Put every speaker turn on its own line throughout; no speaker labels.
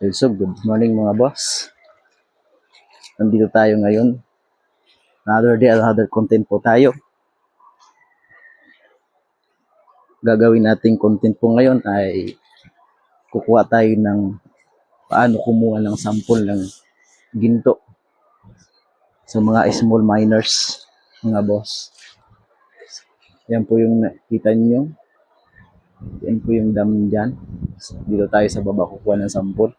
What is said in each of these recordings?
So, good morning mga boss. Nandito tayo ngayon. Another day, another content po tayo. Gagawin nating content po ngayon ay kukuha tayo ng paano kumuha ng sample ng ginto sa mga small miners, mga boss. Yan po yung nakita nyo. Yan po yung dam dyan. Dito tayo sa baba kukuha ng sample.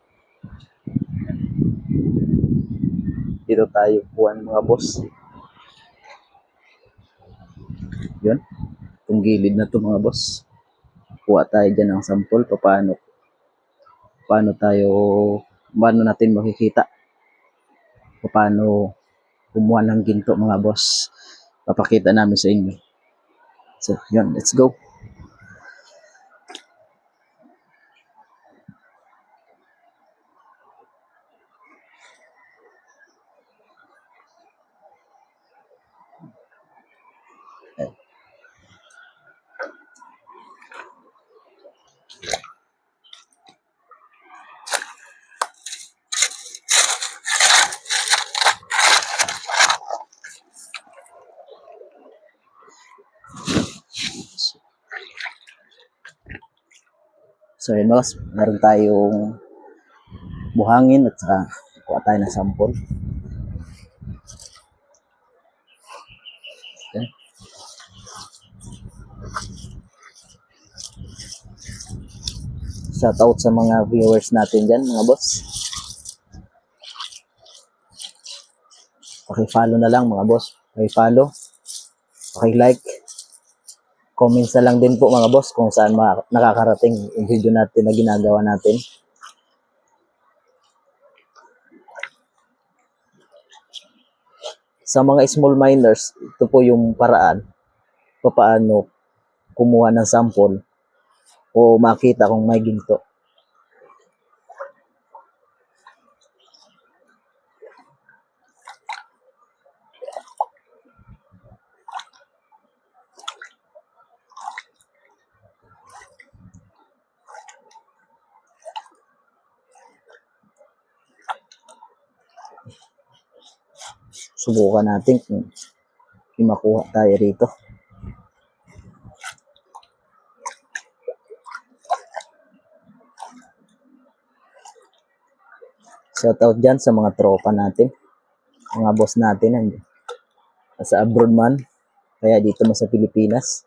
Dito tayo kukuha ng mga boss. Yun. Itong gilid na to mga boss. Kuha tayo dyan ng sample. Paano natin makikita paano kumuha ng ginto mga boss. Papakita namin sa inyo. So, yun. Let's go. So, yun boss. Meron tayong buhangin at saka kuha tayo ng sample. Okay. Shout out sa mga viewers natin dyan mga boss. Paki-follow na lang mga boss. Paki-follow. Paki-like. Comments na lang din po mga boss kung saan nakakarating yung video natin na ginagawa natin. Sa mga small miners, ito po yung paraan paano kumuha ng sample o makita kung may ginto. Subukan natin kung makuha tayo rito. Shout out dyan sa mga tropa natin, mga boss natin sa abroad man, kaya dito mo sa Pilipinas.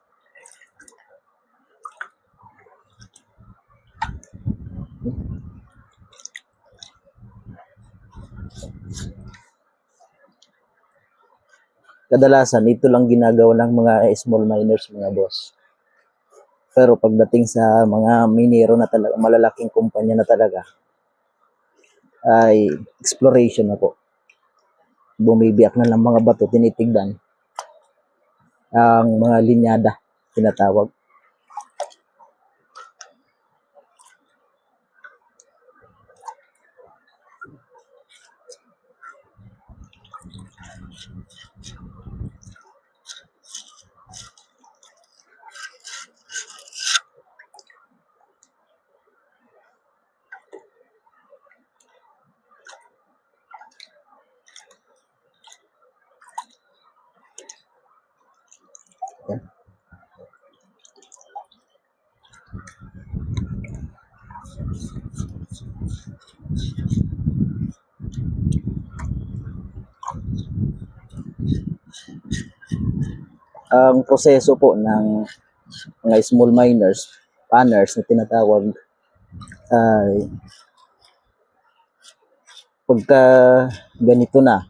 Kadalasan ito lang ginagawa ng mga small miners mga boss. Pero pagdating sa mga minero na talaga, malalaking kumpanya na talaga, ay exploration na po. Bumibiyak na lang mga bato, tinitignan ang mga linyada, tinatawag. Yan. Ang proseso po ng mga small miners, panners na tinatawag, ay pagka ganito na,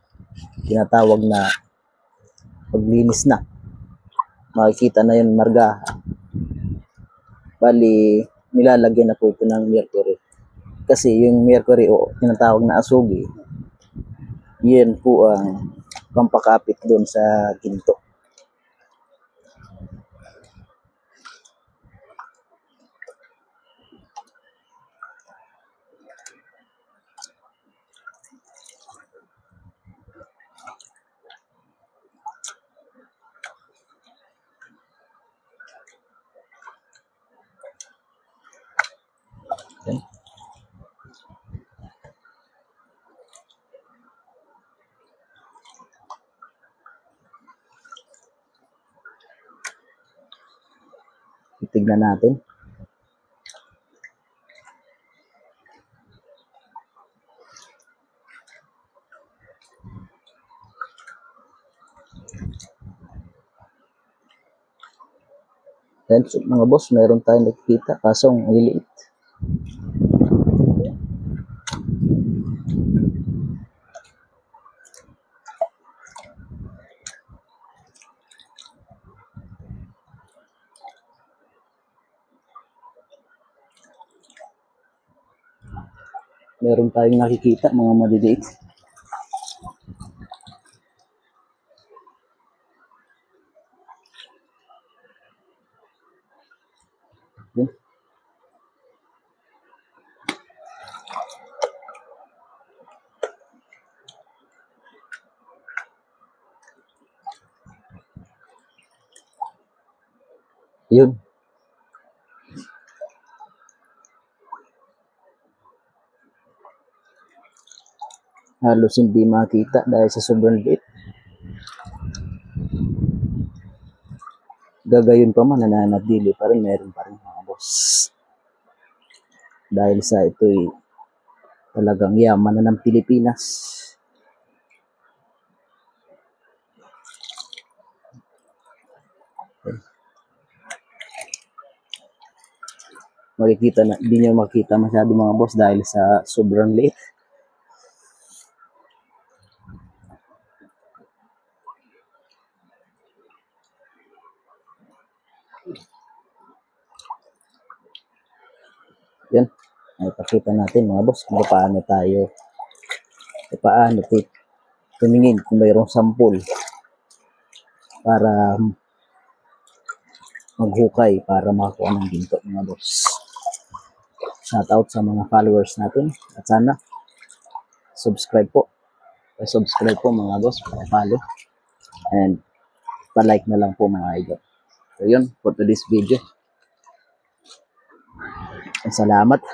tinatawag na paglinis na, makikita na yun marga. Bali, nilalagyan na po ito ng mercury. Kasi yung mercury o tinatawag na asugi, yan po ang pampakapit doon sa ginto. Okay. tignan natin. Yan, so, mga boss, mayroon tayong nakikita kaso ang liliit. Meron tayong nakikita mga maliliit. Yan. Yun. Halos hindi makita dahil sa sobrang liit. Gagayon pa man, nananatili pa rin, meron pa rin mga boss. Dahil sa ito'y talagang yaman na ng Pilipinas. Makikita na, hindi nyo makita masyado mga boss dahil sa sobrang liit. Yan, ay pakita natin mga boss kung paano tumingin kung mayroong sample para maghukay para makakuha ng ginto mga boss. Shout out sa mga followers natin at sana subscribe po. Subscribe po mga boss, follow and pa-like na lang po mga idol. So yun, for today's video. Salamat.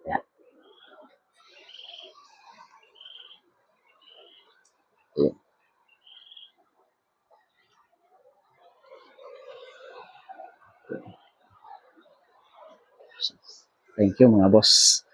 Yan. Yan. Thank you mga boss.